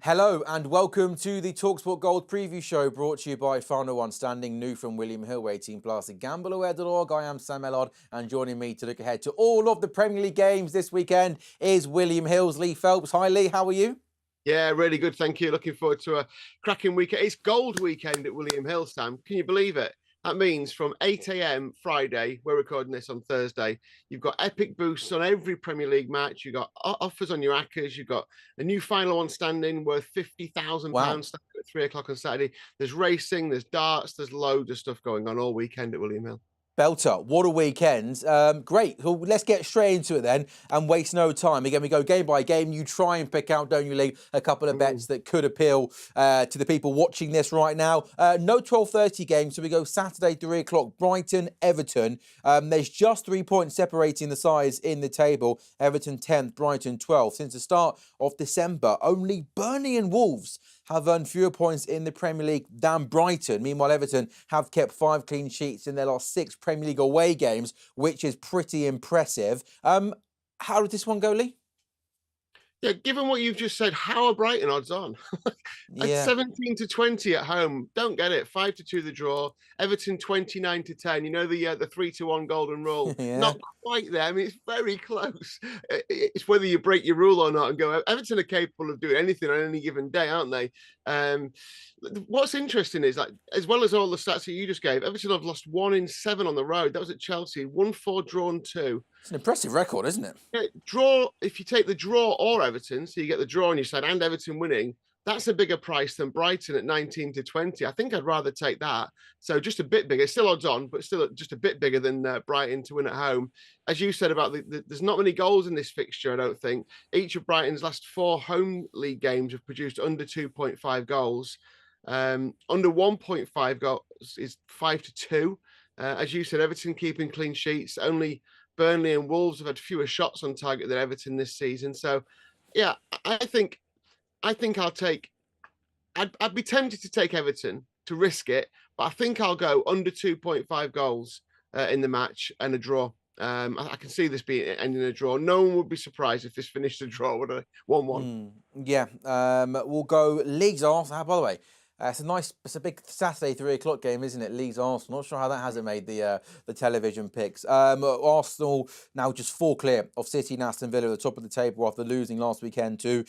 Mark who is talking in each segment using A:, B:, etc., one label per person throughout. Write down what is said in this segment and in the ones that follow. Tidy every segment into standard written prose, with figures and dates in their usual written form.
A: Hello and welcome to the TalkSport Gold preview show brought to you by Final One, standing new from William Hill, 18 plus at GambleAware.org. I am Sam Ellard, and joining me to look ahead to all of the Premier League games this weekend is William Hill's Lee Phelps. Hi Lee, how are you?
B: Yeah, really good. Thank you. Looking forward to a cracking weekend. It's gold weekend at William Hill, Sam. Can you believe it? That means from 8 a.m. Friday, we're recording this on Thursday, you've got epic boosts on every Premier League match. You've got offers on your ACCAs. You've got a new final one standing worth
A: Wow.
B: £50,000 at 3 o'clock on Saturday. There's racing, there's darts, there's loads of stuff going on all weekend at William Hill.
A: Belter, what a weekend. Great. Well, let's get straight into it then and waste no time. Again, we go game by game. You try and pick out, don't you, Lee, a couple of bets that could appeal to the people watching this right now. No 12:30 game, so we go Saturday, 3 o'clock, Brighton, Everton. There's just 3 points separating the sides in the table. Everton 10th, Brighton 12th. Since the start of December, only Burnley and Wolves have earned fewer points in the Premier League than Brighton. Meanwhile, Everton have kept 5 clean sheets in their last 6 Premier League away games, which is pretty impressive. How did this one go, Lee?
B: Yeah, given what you've just said, how are Brighton odds on? At
A: Yeah.
B: 17 to 20 at home, don't get it. 5 to 2 the draw. Everton 29 to 10. You know the 3 to 1 golden rule.
A: Yeah.
B: Not quite there. I mean, it's very close. It's whether you break your rule or not and go. Everton are capable of doing anything on any given day, aren't they? Um, what's interesting is that, as well as all the stats that you just gave, Everton have lost 1 in 7 on the road. That was at Chelsea. 1-4, drawn 2.
A: It's an impressive record, isn't it?
B: Yeah, draw, if you take the draw or Everton, so you get the draw on your side and Everton winning, that's a bigger price than Brighton at 19 to 20. I think I'd rather take that. So just a bit bigger, still odds on, but still just a bit bigger than Brighton to win at home. As you said about there's not many goals in this fixture, I don't think. Each of Brighton's last 4 home league games have produced under 2.5 goals. Under 1.5 goals is 5 to 2. As you said, Everton keeping clean sheets, only Burnley and Wolves have had fewer shots on target than Everton this season. So, yeah, I think I'll take. I'd be tempted to take Everton to risk it, but I think I'll go under 2.5 goals in the match and a draw. I can see this being ending a draw. No one would be surprised if this finished a draw, would I? 1-1.
A: Yeah. We'll go Leeds Arsenal. By the way, it's a big Saturday 3 o'clock game, isn't it? Leeds Arsenal. Not sure how that hasn't made the television picks. Arsenal now just 4 clear of City and Aston Villa at the top of the table after losing last weekend to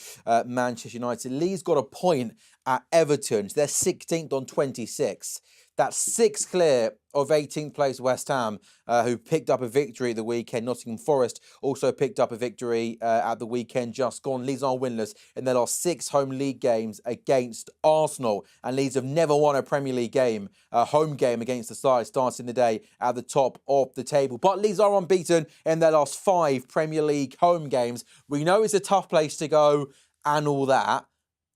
A: Manchester United. Leeds got a point at Everton. So they're 16th on 26. That's 6 clear of 18th place West Ham, who picked up a victory at the weekend. Nottingham Forest also picked up a victory at the weekend just gone. Leeds are winless in their last 6 home league games against Arsenal. And Leeds have never won a Premier League game, a home game against the side starting the day at the top of the table. But Leeds are unbeaten in their last 5 Premier League home games. We know it's a tough place to go and all that.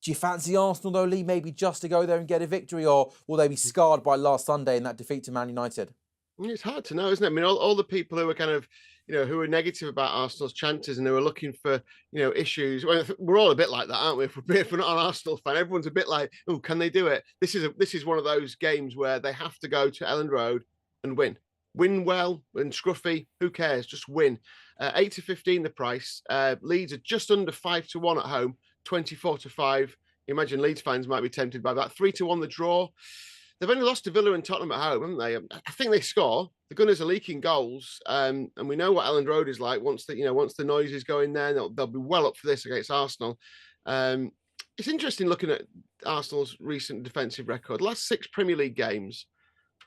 A: Do you fancy Arsenal, though, Lee, maybe just to go there and get a victory, or will they be scarred by last Sunday in that defeat to Man United?
B: It's hard to know, isn't it? I mean, all the people who are kind of, who are negative about Arsenal's chances and who are looking for, issues. Well, we're all a bit like that, aren't we? If we're not an Arsenal fan, everyone's a bit like, oh, can they do it? This is one of those games where they have to go to Elland Road and win. Win well and scruffy. Who cares? Just win. 8 to 15 the price. Leeds are just under 5 to 1 at home. 24 to 5. Imagine Leeds fans might be tempted by that. 3 to 1 the draw. They've only lost to Villa and Tottenham at home, haven't they? I think they score. The Gunners are leaking goals, and we know what Elland Road is like. Once the noise is going there, they'll be well up for this against Arsenal. It's interesting looking at Arsenal's recent defensive record. Last 6 Premier League games,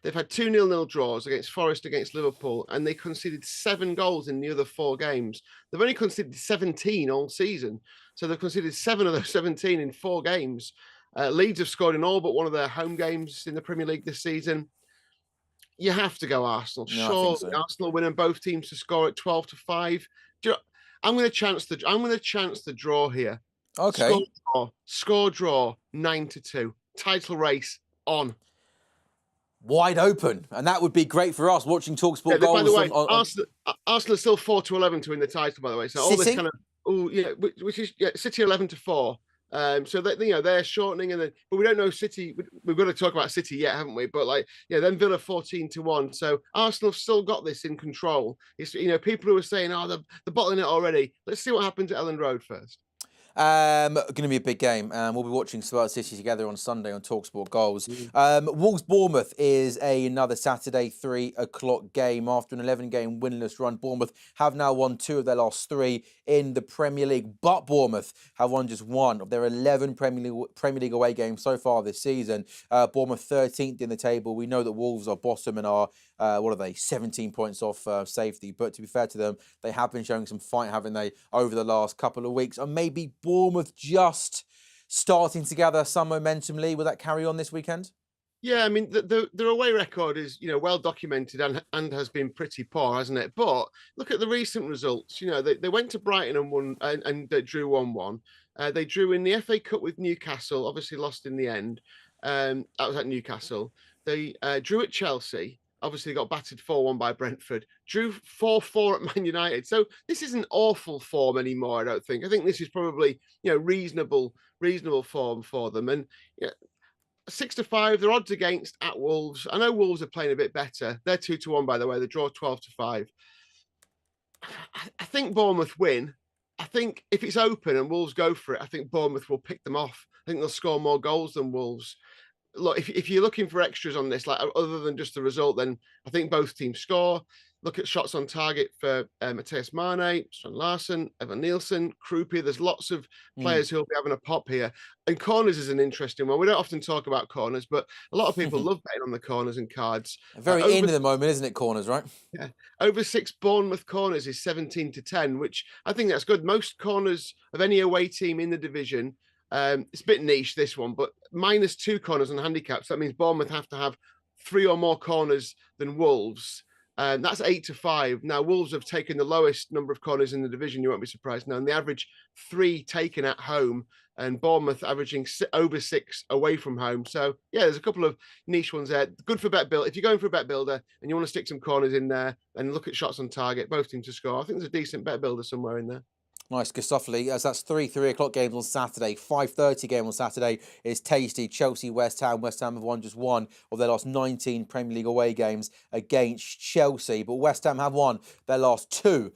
B: they've had 2 0-0 draws against Forest, against Liverpool, and they conceded 7 goals in the other 4 games. They've only conceded 17 all season. So they've conceded 7 of those 17 in 4 games. Leeds have scored in all but one of their home games in the Premier League this season. You have to go Arsenal.
A: No, I
B: Sure,
A: think so.
B: Arsenal winning both teams to score at 12 to 5. I'm going to chance the draw here.
A: Okay.
B: Score draw 9 to 2. Title race on.
A: Wide open, and that would be great for us watching TalkSport goals.
B: By the way, Arsenal are still 4 to 11 to win the title. By the way, so all this kind of which is City 11 to 4. So that they're shortening, but we don't know City. We've got to talk about City yet, haven't we? But then Villa 14 to 1. So Arsenal have still got this in control. It's people who are saying, oh, they're bottling it already. Let's see what happens at Elland Road first.
A: Going to be a big game. We'll be watching Spurs City together on Sunday on TalkSport Goals.
B: Mm.
A: Wolves Bournemouth is another Saturday 3 o'clock game. After an 11-game winless run, Bournemouth have now won 2 of their last 3 in the Premier League, but Bournemouth have won just 1 of their 11 Premier League away games so far this season. Bournemouth 13th in the table. We know that Wolves are bottom and are, 17 points off safety. But to be fair to them, they have been showing some fight, haven't they, over the last couple of weeks. And maybe Bournemouth just starting to gather some momentum. Lee, will that carry on this weekend?
B: Yeah, I mean, their away record is, well documented and has been pretty poor, hasn't it? But look at the recent results. They went to Brighton and won and they drew 1-1. They drew in the FA Cup with Newcastle, obviously lost in the end. That was at Newcastle. They drew at Chelsea. Obviously got battered 4-1 by Brentford. Drew 4-4 at Man United. So this isn't awful form anymore, I don't think. I think this is probably, reasonable form for them. And 6-5, their odds against at Wolves. I know Wolves are playing a bit better. They're 2-1, by the way. They draw 12-5. I think Bournemouth win. I think if it's open and Wolves go for it, I think Bournemouth will pick them off. I think they'll score more goals than Wolves. Look, if you're looking for extras on this, like other than just the result, then I think both teams score. Look at shots on target for Matthias Mane, Strand Larsen, Evan Nielsen, Krupia. There's lots of players who'll be having a pop here. And corners is an interesting one. We don't often talk about corners, but a lot of people love betting on the corners and cards.
A: Very in at the moment, isn't it, corners, right?
B: Yeah. Over 6 Bournemouth corners is 17-10, which I think that's good. Most corners of any away team in the division, it's a bit niche, this one, but -2 corners on handicaps. That means Bournemouth have to have 3 or more corners than Wolves. That's 8-5. Now, Wolves have taken the lowest number of corners in the division. You won't be surprised now. And they average 3 taken at home, and Bournemouth averaging over 6 away from home. So, yeah, there's a couple of niche ones there. Good for bet build. If you're going for a bet builder and you want to stick some corners in there and look at shots on target, both teams to score, I think there's a decent bet builder somewhere in there.
A: Nice, good stuff, Lee. As that's 3 o'clock games on Saturday. 5:30 game on Saturday is tasty. Chelsea, West Ham. West Ham have won just 1 of their last 19 Premier League away games against Chelsea. But West Ham have won their last 2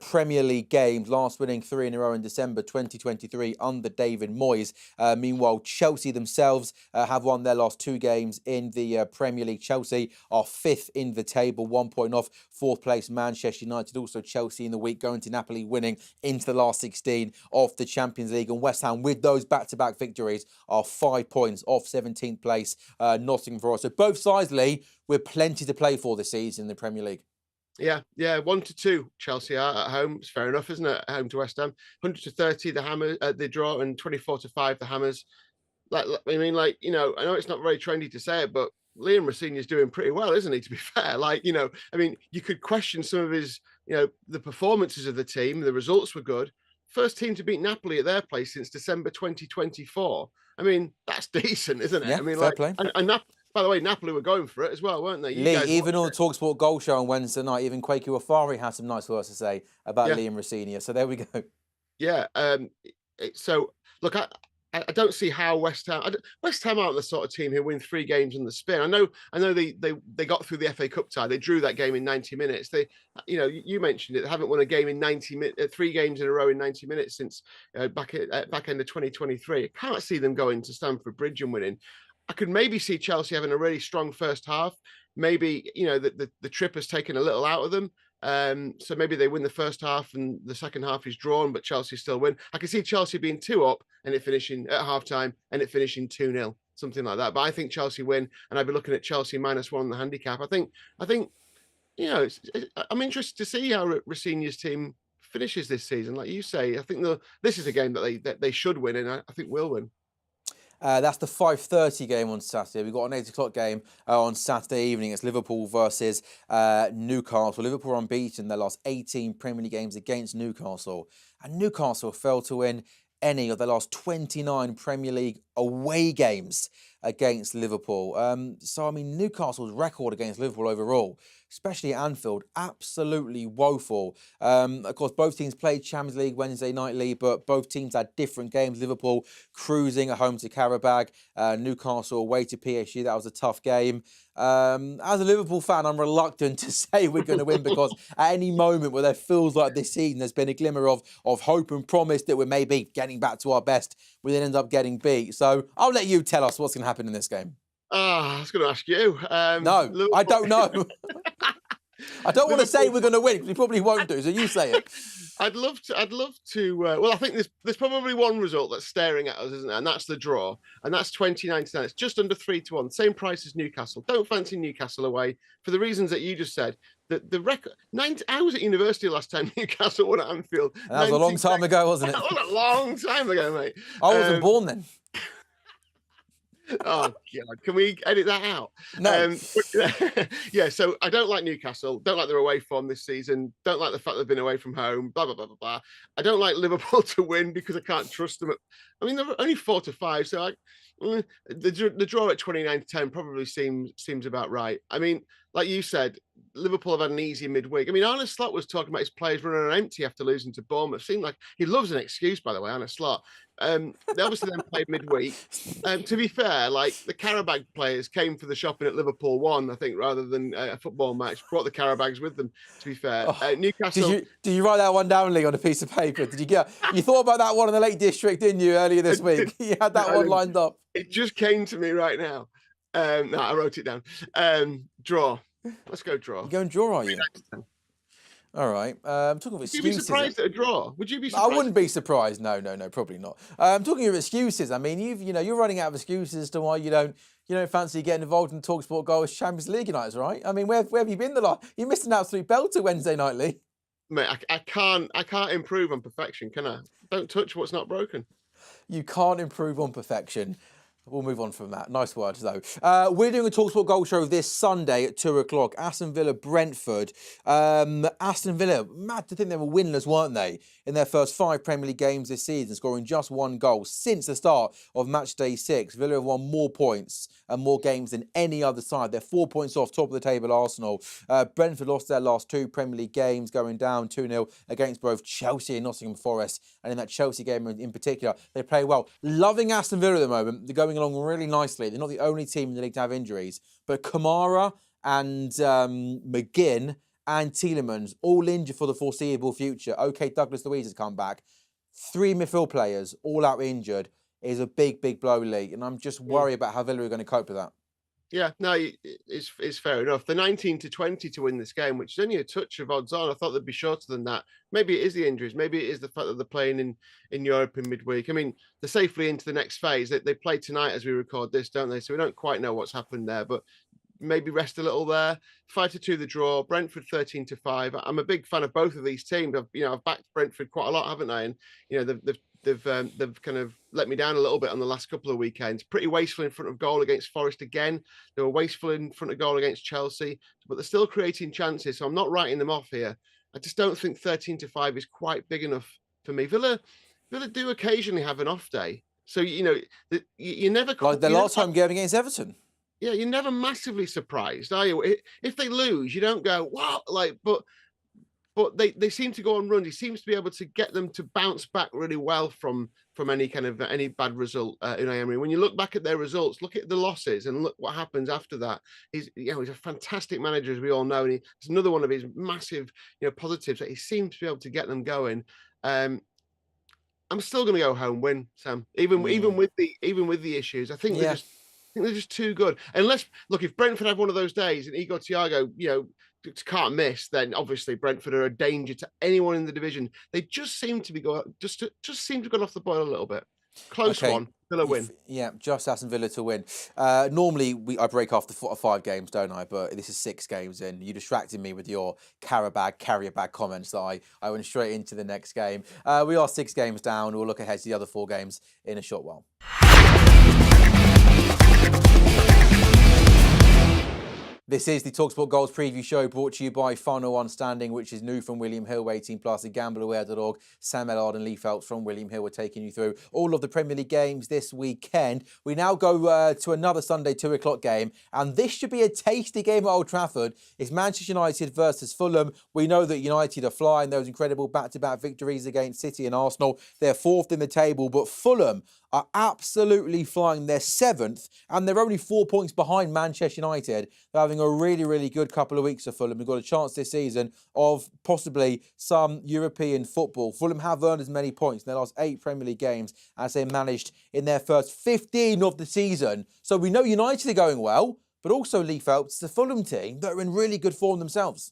A: Premier League games, last winning 3 in a row in December 2023 under David Moyes. Meanwhile, Chelsea themselves have won their last 2 games in the Premier League. Chelsea are 5th in the table, 1 point off 4th place Manchester United. Also Chelsea in the week going to Napoli, winning into the last 16 of the Champions League. And West Ham, with those back-to-back victories, are 5 points off 17th place Nottingham Forest. So both sides, Lee, with plenty to play for this season in the Premier League.
B: Yeah, 1-2 Chelsea are at home. It's fair enough, isn't it? At home to West Ham. 100-30 the Hammers, the draw, and 24-5 the Hammers. I know it's not very trendy to say it, but Liam Rosenior is doing pretty well, isn't he? To be fair, you could question some of his, the performances of the team. The results were good. First team to beat Napoli at their place since December 2024. I mean, that's decent, isn't it?
A: Yeah,
B: I mean,
A: fair play.
B: And by the way, Napoli were going for it as well, weren't they?
A: Lee, even on the TalkSport Goal Show on Wednesday night, even Kwesi Wafari had some nice words to say about Liam Rosenior. So there we go.
B: Yeah. So look, I don't see how West Ham aren't the sort of team who win 3 games in the spin. I know they got through the FA Cup tie. They drew that game in 90 minutes. They, you mentioned it. They haven't won a game in 90 minutes, 3 games in a row in 90 minutes since back end of 2023. I can't see them going to Stamford Bridge and winning. I could maybe see Chelsea having a really strong first half. Maybe, the trip has taken a little out of them. So maybe they win the first half and the second half is drawn, but Chelsea still win. I can see Chelsea being 2 up and it finishing at halftime and it finishing 2-0, something like that. But I think Chelsea win, and I'd be looking at Chelsea -1 on the handicap. I think I'm interested to see how Rosenior's team finishes this season. Like you say, I think this is a game that they should win, and I think will win.
A: That's the 5:30 game on Saturday. We've got an 8 o'clock game on Saturday evening. It's Liverpool versus Newcastle. Liverpool are unbeaten their last 18 Premier League games against Newcastle. And Newcastle failed to win any of their last 29 Premier League away games against Liverpool. So, I mean, Newcastle's record against Liverpool overall, especially at Anfield, absolutely woeful. Of course, both teams played Champions League Wednesday nightly, but both teams had different games. Liverpool cruising at home to Karabag, Newcastle away to PSG. That was a tough game. As a Liverpool fan, I'm reluctant to say we're going to win because at any moment where there feels like this season there's been a glimmer of hope and promise that we're maybe getting back to our best, we then end up getting beat. So I'll let you tell us what's going to happen in this game.
B: I was going to ask you.
A: No,
B: Liverpool...
A: I don't know. I don't want to say we're going to win because we probably won't do. So you say it.
B: I'd love to. Well, I think there's probably one result that's staring at us, isn't there? And that's the draw, and that's 29-9. It's just under 3-1, same price as Newcastle. Don't fancy Newcastle away for the reasons that you just said. The record. I was at university last time Newcastle won at Anfield.
A: That was a long time ago, wasn't it?
B: That was a long time ago, mate.
A: I wasn't born then.
B: Oh God! Can we edit that out?
A: No.
B: Yeah. So I don't like Newcastle. Don't like their away form this season. Don't like the fact they've been away from home. Blah blah blah blah blah. I don't like Liverpool to win because I can't trust them. I mean, they're only 4-5. So the draw at 29-10 probably seems about right. I mean, like you said, Liverpool have had an easy midweek. I mean, Arne Slot was talking about his players running on empty after losing to Bournemouth. Seemed like he loves an excuse, by the way, Arne Slot. They obviously then played midweek. To be fair, like the Karabag players came for the shopping at Liverpool 1, I think, rather than a football match. Brought the Karabags with them. To be fair, Newcastle.
A: Did you write that one down, Lee, on a piece of paper? You thought about that one in the Lake District, didn't you, earlier this week? You had that one lined up.
B: It just came to me right now. No, I wrote it down. Draw. Let's go draw.
A: You're going draw, are you? All right. Talking of excuses.
B: Would you be surprised at a draw? Would you be surprised?
A: I wouldn't be surprised. No, probably not. Talking of excuses, I mean, you're running out of excuses as to why you don't fancy getting involved in TalkSport Goals Champions League nights, right? I mean, where have you been the last? You missed an absolute belter Wednesday night, Lee.
B: Mate, I can't improve on perfection, can I? Don't touch what's not broken.
A: You can't improve on perfection. We'll move on from that. Nice words, though. We're doing a TalkSport Goal Show this Sunday at 2 o'clock. Aston Villa, Brentford. Aston Villa, mad to think they were winless, weren't they, in their first 5 Premier League games this season, scoring just 1 goal since the start of match day 6. Villa have won more points and more games than any other side. They're 4 points off top of the table Arsenal. Brentford lost their last 2 Premier League games, going down 2-0 against both Chelsea and Nottingham Forest. And in that Chelsea game in particular, they play well. Loving Aston Villa at the moment. They're going along really nicely. They're not the only team in the league to have injuries, but Kamara and McGinn and Tielemans all injured for the foreseeable future. OK, Douglas Luiz has come back. 3 midfield players all out injured is a big blow, Lee, and I'm just worried about how Villa are going to cope with that.
B: Yeah, no, it's fair enough. The 19-20 to win this game, which is only a touch of odds on. I thought they'd be shorter than that. Maybe it is the injuries. Maybe it is the fact that they're playing in Europe in midweek. I mean, they're safely into the next phase. They play tonight as we record this, don't they? So we don't quite know what's happened there, but maybe rest a little there. 5-2 the draw. Brentford 13-5. I'm a big fan of both of these teams. I've backed Brentford quite a lot, haven't I? And they've kind of let me down a little bit on the last couple of weekends. Pretty wasteful in front of goal against Forest again. They were wasteful in front of goal against Chelsea, but they're still creating chances. So I'm not writing them off here. I just don't think 13-5 is quite big enough for me. Villa do occasionally have an off day. So, you never...
A: Like their last home game against Everton.
B: Yeah, you're never massively surprised, are you? If they lose, you don't go, what? But they seem to go on runs. He seems to be able to get them to bounce back really well from any bad result. Unai Emery. When you look back at their results, look at the losses and look what happens after that. He's a fantastic manager, as we all know, and it's another one of his massive positives that he seems to be able to get them going. I'm still going to go home win, Sam. Even with the issues, I think they're just too good. Unless if Brentford have one of those days and Igor Thiago, can't miss, then obviously Brentford are a danger to anyone in the division. They just seem to be seem to have gone off the boil a little bit. Close one, Villa win.
A: Yeah, just Aston Villa to win. Normally I break after 4 or 5 games, don't I? But this is 6 games in. You distracted me with your carrier bag comments that I went straight into the next game. We are 6 games down. We'll look ahead to the other 4 games in a short while. This is the TalkSport Goals preview show brought to you by Final One Standing, which is new from William Hill, 18 plus, at gambleaware.org. Sam Ellard and Lee Phelps from William Hill are taking you through all of the Premier League games this weekend. We now go to another Sunday 2 o'clock game, and this should be a tasty game at Old Trafford. It's Manchester United versus Fulham. We know that United are flying those incredible back-to-back victories against City and Arsenal. They're fourth in the table, but Fulham are absolutely flying. They're seventh, and they're only 4 points behind Manchester United. They're having a really, really good couple of weeks of Fulham. We've got a chance this season of possibly some European football. Fulham have earned as many points in their last 8 Premier League games as they managed in their first 15 of the season. So we know United are going well, but also Lee Phelps, the Fulham team that are in really good form themselves.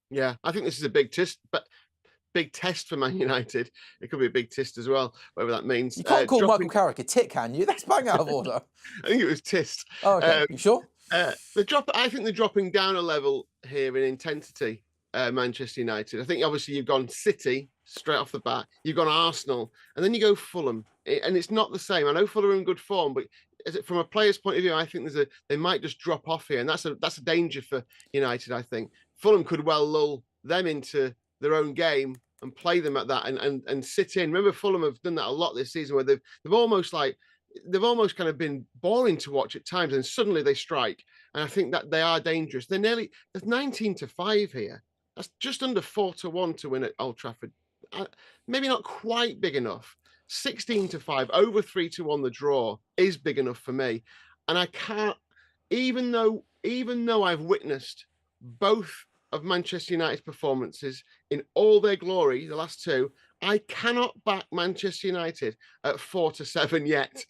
B: Yeah, I think this is a big test for Man United. It could be a big test as well, whatever that means.
A: You can't call Michael Carrick a tit, can you? That's bang out of order.
B: I think it was test.
A: Oh, okay. You sure?
B: I think they're dropping down a level here in intensity, Manchester United. I think obviously you've gone City straight off the bat, you've gone Arsenal, and then you go Fulham. And it's not the same. I know Fulham are in good form, but from a player's point of view, I think they might just drop off here. And that's a danger for United, I think. Fulham could well lull them into their own game and play them at that and sit in. Remember, Fulham have done that a lot this season, where they've almost kind of been boring to watch at times, and suddenly they strike. And I think that they are dangerous. There's 19-5 here. That's just under 4-1 to win at Old Trafford. Maybe not quite big enough. 16-5, over 3-1 the draw is big enough for me. And I can't, even though I've witnessed both of Manchester United's performances in all their glory, the last 2, I cannot back Manchester United at 4-7 yet.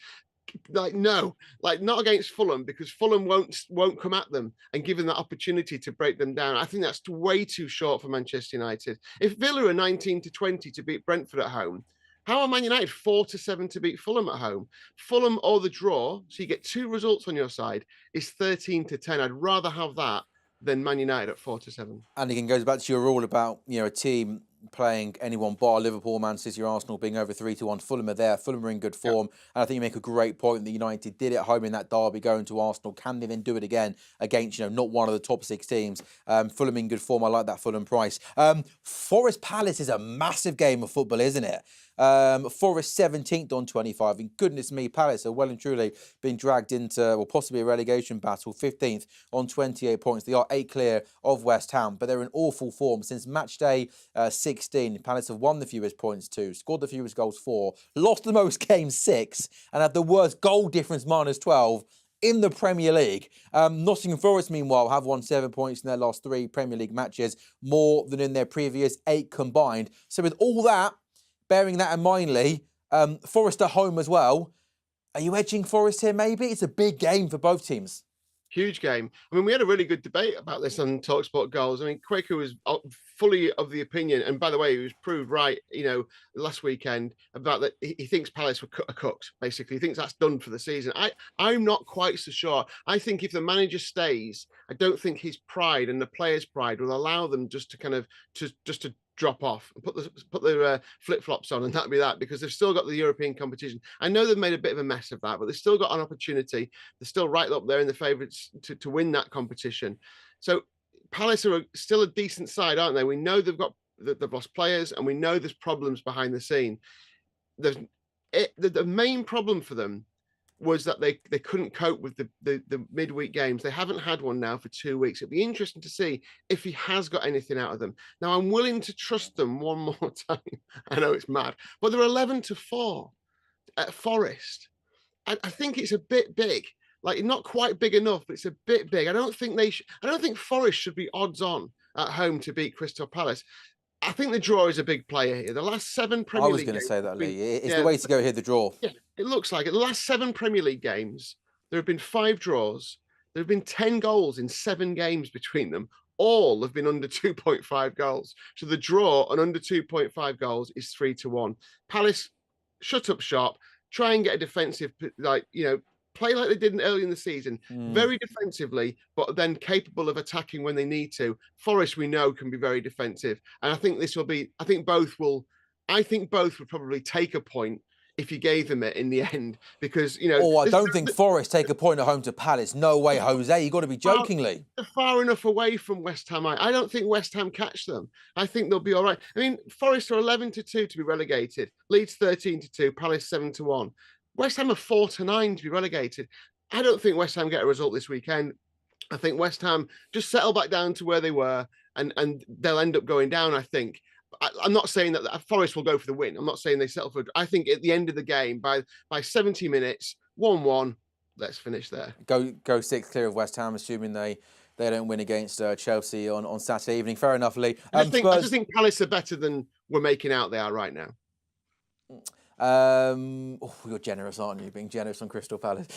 B: Not against Fulham, because Fulham won't come at them and give them that opportunity to break them down. I think that's way too short for Manchester United. If Villa are 19-20 to beat Brentford at home, how are Man United 4-7 to beat Fulham at home? Fulham or the draw, so you get 2 results on your side, is 13-10. I'd rather have that than Man United at 4-7.
A: And again, goes back to your rule about a team playing anyone bar Liverpool, Man City, or Arsenal being over 3-1. Fulham are there. Fulham are in good form. Yeah. And I think you make a great point that United did it at home in that derby going to Arsenal. Can they then do it again against, not one of the top 6 teams? Fulham in good form. I like that Fulham price. Forest Palace is a massive game of football, isn't it? Forest 17th on 25. And goodness me, Palace are well and truly being dragged into, possibly a relegation battle. 15th on 28 points. They are 8 clear of West Ham, but they're in awful form since match day 16. Palace have won the fewest points 2, scored the fewest goals 4, lost the most games 6, and had the worst goal difference -12 in the Premier League. Nottingham Forest, meanwhile, have won 7 points in their last 3 Premier League matches, more than in their previous 8 combined. So with all that, bearing that in mind, Lee, Forest are home as well. Are you edging Forest here, maybe? It's a big game for both teams.
B: Huge game. I mean, we had a really good debate about this on TalkSport Goals. I mean, Quaker was fully of the opinion, and by the way, he was proved right, last weekend, about that he thinks Palace were cooked, basically. He thinks that's done for the season. I'm not quite so sure. I think if the manager stays, I don't think his pride and the players' pride will allow them just to drop off and put their flip-flops on, and that'd be that, because they've still got the European competition. I know they've made a bit of a mess of that, but they've still got an opportunity. They're still right up there in the favourites to win that competition. So Palace are still a decent side, aren't they? We know they've lost players, and we know there's problems behind the scene. The main problem for them was that they couldn't cope with the midweek games. They haven't had one now for 2 weeks. It'd be interesting to see if he has got anything out of them. Now, I'm willing to trust them one more time. I know it's mad, but they're 11-4 at Forest. I think it's a bit big. Not quite big enough, but it's a bit big. I don't think Forest should be odds on at home to beat Crystal Palace. I think the draw is a big player here. The last 7 Premier League
A: I was going to say that, Lee. It's the way to go here, the draw.
B: Yeah, it looks like it. The last 7 Premier League games, there have been 5 draws. There have been 10 goals in 7 games between them. All have been under 2.5 goals. So the draw on under 2.5 goals is 3-1. Palace, shut up shop, try and get a defensive, play like they did early in the season, very defensively, but then capable of attacking when they need to. Forest, we know, can be very defensive. And I think both will probably take a point if you gave them it in the end, because you know.
A: Oh, I don't think Forest take a point at home to Palace. No way, Jose. You've got to be joking, Lee.
B: They're far enough away from West Ham. I don't think West Ham catch them. I think they'll be all right. I mean, Forest are 11-2 to be relegated. Leeds 13-2. Palace 7-1. West Ham are 4-9 to be relegated. I don't think West Ham get a result this weekend. I think West Ham just settle back down to where they were, and they'll end up going down, I think. I'm not saying that Forest will go for the win. I'm not saying they settle for it. I think at the end of the game, by 70 minutes, 1-1, let's finish there.
A: Go 6 clear of West Ham, assuming they don't win against Chelsea on Saturday evening. Fair enough, Lee.
B: I just think Palace are better than we're making out they are right now.
A: You're generous, aren't you? Being generous on Crystal Palace.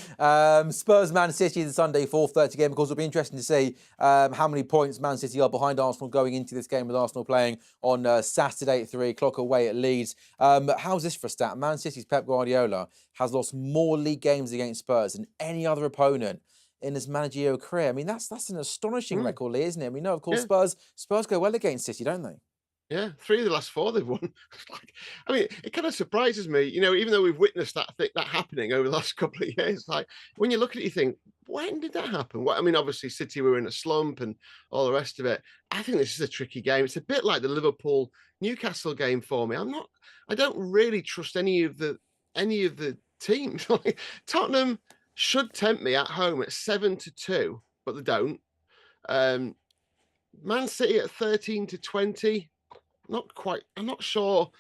A: Spurs Man City, the Sunday 4:30 game. Of course, it'll be interesting to see how many points Man City are behind Arsenal going into this game, with Arsenal playing on Saturday at 3 o'clock away at Leeds. How's this for a stat? Man City's Pep Guardiola has lost more league games against Spurs than any other opponent in his managerial career. I mean, that's an astonishing record, Lee, isn't it? We know, of course, Spurs go well against City, don't they?
B: Yeah, 3 of the last 4 they've won. I mean, it kind of surprises me, you know, even though we've witnessed that happening over the last couple of years. Like, when you look at it, you think, when did that happen? I mean, obviously, City were in a slump and all the rest of it. I think this is a tricky game. It's a bit like the Liverpool Newcastle game for me. I don't really trust any of the teams. Tottenham should tempt me at home at 7-2, but they don't. Man City at 13-20. Not quite. I'm not sure.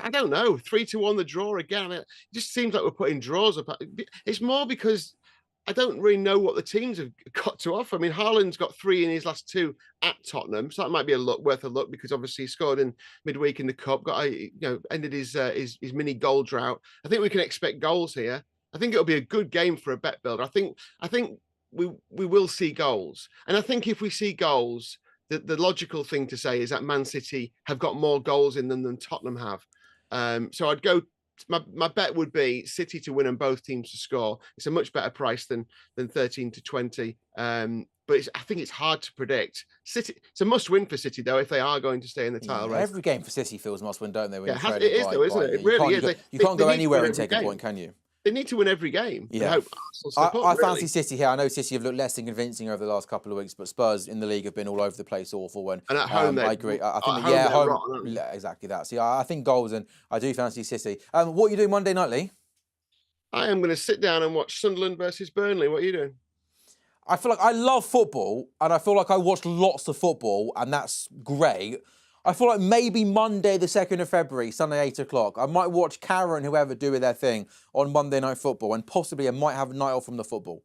B: I don't know. 3-1 the draw again. I mean, it just seems like we're putting draws up. It's more because I don't really know what the teams have got to offer. I mean, Haaland's got 3 in his last 2 at Tottenham, so that might be worth a look, because obviously he scored in midweek in the cup. Ended his mini goal drought. I think we can expect goals here. I think it'll be a good game for a bet builder. I think we will see goals, and I think if we see goals, the logical thing to say is that Man City have got more goals in them than Tottenham have. So I'd go. My bet would be City to win and both teams to score. It's a much better price than 13-20. But I think it's hard to predict. City, it's a must-win for City, though, if they are going to stay in the title race.
A: Every game for City feels must-win, don't they?
B: It is, though, isn't it? It really is.
A: You can't go anywhere and take a point, can you?
B: They need to win every game.
A: Yeah, I fancy City here. I know City have looked less than convincing over the last couple of weeks, but Spurs in the league have been all over the place, awful. And
B: at home,
A: I agree. I think home, exactly that. So I think goals, and I do fancy City. What are you doing Monday night, Lee?
B: I am going to sit down and watch Sunderland versus Burnley. What are you doing?
A: I feel like I love football, and I feel like I watch lots of football, and that's great. I feel like maybe Monday, the 2nd of February, Sunday, 8 o'clock, I might watch Karen, whoever, do their thing on Monday Night Football, and possibly I might have a night off from the football.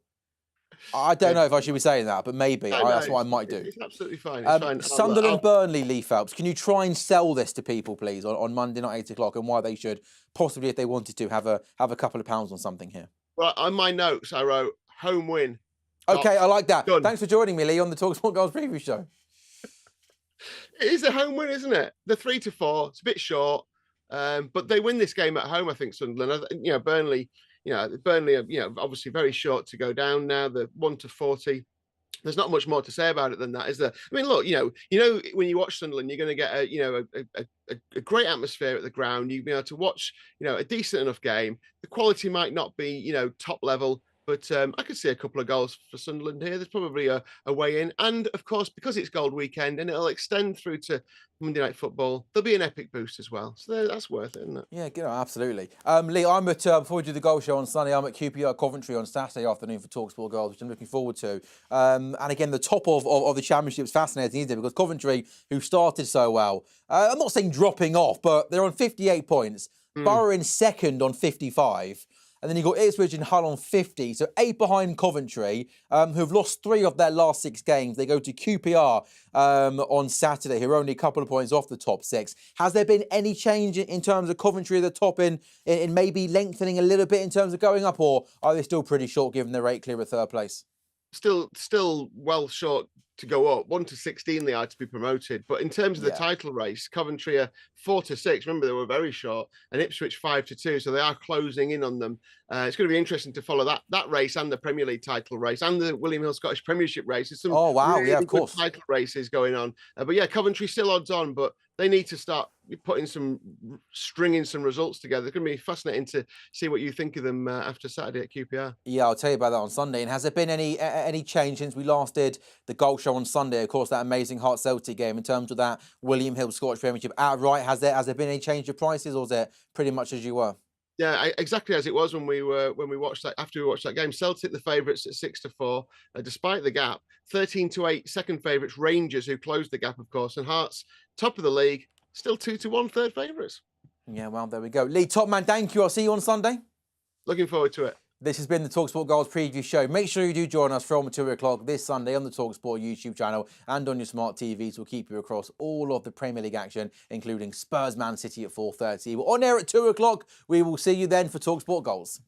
A: I don't know if I should be saying that, but maybe. That's what I might do.
B: It's absolutely fine. It's fine.
A: Sunderland, Burnley, Lee Phelps. Can you try and sell this to people, please, on Monday night, 8 o'clock, and why they should, possibly, if they wanted to, have a couple of pounds on something here?
B: Well, on my notes, I wrote home win.
A: Okay, I like that.
B: Done.
A: Thanks for joining me, Lee, on the TalkSport Goals preview show.
B: It is a home win, isn't it? The 3-4. It's a bit short, but they win this game at home. I think Sunderland. Burnley. Burnley are obviously very short to go down now. They're 1-40. There's not much more to say about it than that, is there? I mean, look, when you watch Sunderland, you're going to get a great atmosphere at the ground. You'll be able to watch a decent enough game. The quality might not be top level, but I could see a couple of goals for Sunderland here. There's probably a way in. And, of course, because it's Gold Weekend and it'll extend through to Monday Night Football, there'll be an epic boost as well. So that's worth it, isn't it?
A: Yeah, absolutely. Lee, I'm at, before we do the goal show on Sunday, I'm at QPR Coventry on Saturday afternoon for TalkSport Goals, which I'm looking forward to. And again, the top of the championship is fascinating, isn't it? Because Coventry, who started so well, I'm not saying dropping off, but they're on 58 points. Borough in second on 55. And then you've got Ipswich and Hull on 50. So 8 behind Coventry, who've lost 3 of their last 6 games. They go to QPR on Saturday, who are only a couple of points off the top 6. Has there been any change in terms of Coventry at the top in maybe lengthening a little bit in terms of going up? Or are they still pretty short given their 8 clear of 3rd place?
B: Still well short to go up. 1-16 they are to be promoted. But in terms of the title race, Coventry are 4-6. Remember, they were very short, and Ipswich 5-2. So they are closing in on them. It's going to be interesting to follow that race and the Premier League title race and the William Hill Scottish Premiership race. There's some
A: of course,
B: title races going on. But yeah, Coventry still odds on, but they need to start putting stringing some results together. It's going to be fascinating to see what you think of them after Saturday at QPR.
A: Yeah, I'll tell you about that on Sunday. And has there been any change since we last did the goal show on Sunday? Of course, that amazing Hearts Celtic game in terms of that William Hill Scottish Premiership outright. Has there been any change of prices, or is it pretty much as you were?
B: Yeah, exactly as it was when we watched that after we watched that game. Celtic the favourites at 6-4, despite the gap. 13-8 second favourites Rangers, who closed the gap, of course, and Hearts top of the league, still 2-1 third favourites.
A: Yeah, well, there we go. Lee Topman, thank you. I'll see you on Sunday.
B: Looking forward to it.
A: This has been the TalkSport Goals preview show. Make sure you do join us from 2 o'clock this Sunday on the TalkSport YouTube channel and on your smart TVs. We'll keep you across all of the Premier League action, including Spurs Man City at 4:30. We're on air at 2 o'clock. We will see you then for TalkSport Goals.